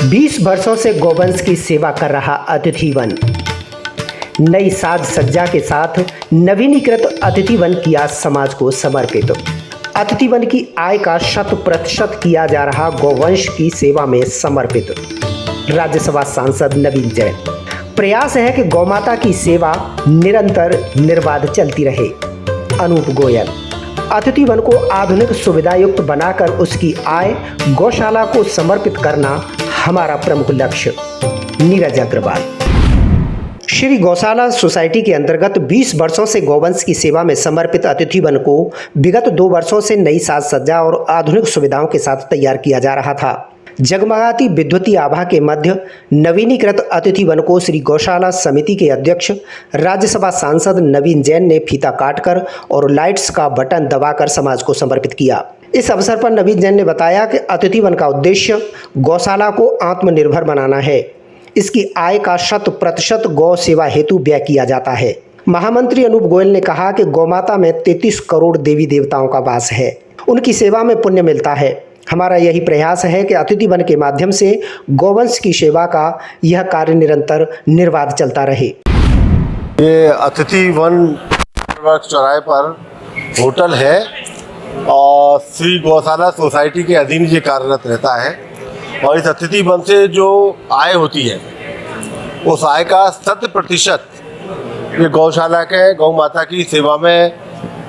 20 वर्षों से गौवंश की सेवा कर रहा अतिथि वन। नई साज सज्जा के साथ नवीनीकृत अतिथि वन किया समाज को समर्पित। अतिथि वन की आय का 100% किया जा रहा गौवंश की सेवा में समर्पित। राज्यसभा सांसद नवीन जैन। प्रयास है कि गौमाता की सेवा निरंतर निर्बाध चलती रहे। अनूप गोयल। अतिथि वन को आधुनिक सुविधायुक्त बनाकर उसकी आय गौशाला को समर्पित करना हमारा प्रमुख लक्ष्य। नीरज अग्रवाल। श्री गौशाला सोसाइटी के अंतर्गत 20 वर्षों से गौवंश की सेवा में समर्पित अतिथि वन को विगत 2 वर्षों से नई साज सज्जा और आधुनिक सुविधाओं के साथ तैयार किया जा रहा था। जगमगाती विद्युतीय आभा के मध्य नवीनीकृत अतिथि वन को श्री गौशाला समिति के अध्यक्ष राज्यसभा सांसद नवीन जैन ने फीता काटकर और लाइट्स का बटन दबाकर समाज को समर्पित किया। इस अवसर पर नवीन जैन ने बताया कि अतिथि वन का उद्देश्य गौशाला को आत्मनिर्भर बनाना है। इसकी आय का 100% गौ सेवा हेतु व्यय किया जाता है। महामंत्री अनूप गोयल ने कहा कि गौमाता में 33 करोड़ देवी देवताओं का वास है। उनकी सेवा में पुण्य मिलता है। हमारा यही प्रयास है कि अतिथि वन के माध्यम से गौवंश की सेवा का यह कार्य निरंतर निर्बाध चलता रहे। ये अतिथि वन चौराहे पर होटल है और श्री गौशाला सोसाइटी के अधीन ये कार्यरत रहता है और इस अतिथि वन से जो आय होती है उस आय का 100% ये गौशाला के गौ माता की सेवा में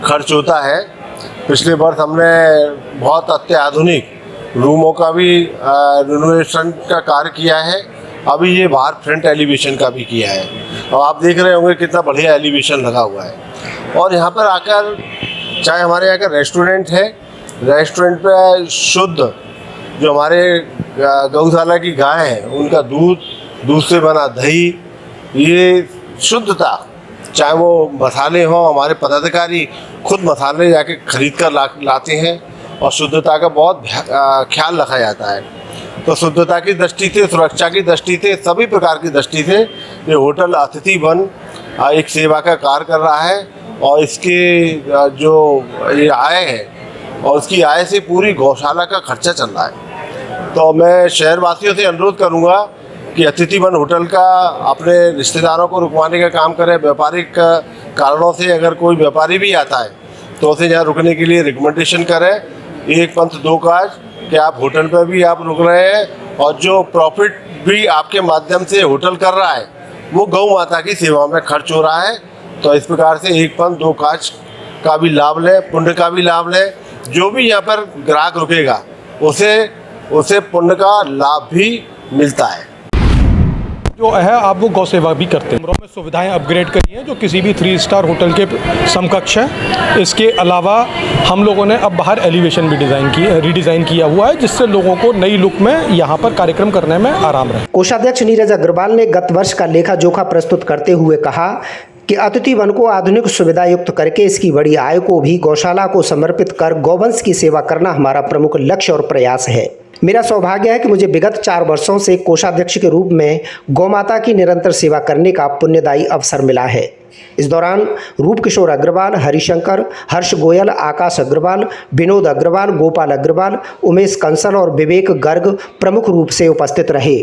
खर्च होता है। पिछले वर्ष हमने बहुत अत्याधुनिक रूमों का भी रिनोवेशन का कार्य किया है। अभी ये बाहर फ्रंट एलिवेशन का भी किया है और आप देख रहे होंगे कितना बढ़िया एलिवेशन लगा हुआ है। और यहाँ पर आकर चाहे हमारे यहाँ का रेस्टोरेंट है, रेस्टोरेंट पे शुद्ध जो हमारे गौशाला की गाय है उनका दूध से बना दही, ये शुद्धता, चाहे वो मसाले हों, हमारे पदाधिकारी खुद मसाले जाके खरीद कर लाते हैं और शुद्धता का बहुत ख्याल रखा जाता है। तो शुद्धता की दृष्टि से, सुरक्षा की दृष्टि से, सभी प्रकार की दृष्टि से ये होटल अतिथि वन एक सेवा का कार्य कर रहा है और इसके जो ये आय है और उसकी आय से पूरी गौशाला का खर्चा चल रहा है। तो मैं शहरवासियों से अनुरोध करूंगा कि अतिथि वन होटल का अपने रिश्तेदारों को रुकवाने का काम करें। व्यापारिक कारणों से अगर कोई व्यापारी भी आता है तो उसे यहाँ रुकने के लिए रिकमेंडेशन करें। एक पंथ दो काज कि आप होटल पर भी आप रुक रहे हैं और जो प्रॉफिट भी आपके माध्यम से होटल कर रहा है वो गौ माता की सेवा में खर्च हो रहा है। तो इस प्रकार से एक पंथ दो काज का भी लाभ लें, पुण्य का भी लाभ लें। जो भी यहाँ पर ग्राहक रुकेगा उसे पुण्य का लाभ भी मिलता है। जो है आप वो गौ सेवा भी करते हैं। में सुविधाएं अपग्रेड करी हैं जो किसी भी 3 स्टार होटल के समकक्ष है। इसके अलावा हम लोगों ने अब बाहर एलिवेशन भी रीडिज़ाइन किया हुआ है जिससे लोगों को नई लुक में यहाँ पर कार्यक्रम करने में आराम रहे। कोषाध्यक्ष नीरज अग्रवाल ने गत वर्ष का लेखा जोखा प्रस्तुत करते हुए कहा कि अतिथि वन को आधुनिक सुविधा युक्त करके इसकी बड़ी आय को भी गौशाला को समर्पित कर गौवंश की सेवा करना हमारा प्रमुख लक्ष्य और प्रयास है। मेरा सौभाग्य है कि मुझे विगत 4 वर्षों से कोषाध्यक्ष के रूप में गौमाता की निरंतर सेवा करने का पुण्यदायी अवसर मिला है। इस दौरान रूप किशोर अग्रवाल, हरिशंकर, हर्ष गोयल, आकाश अग्रवाल, विनोद अग्रवाल, गोपाल अग्रवाल, उमेश कंसल और विवेक गर्ग प्रमुख रूप से उपस्थित रहे।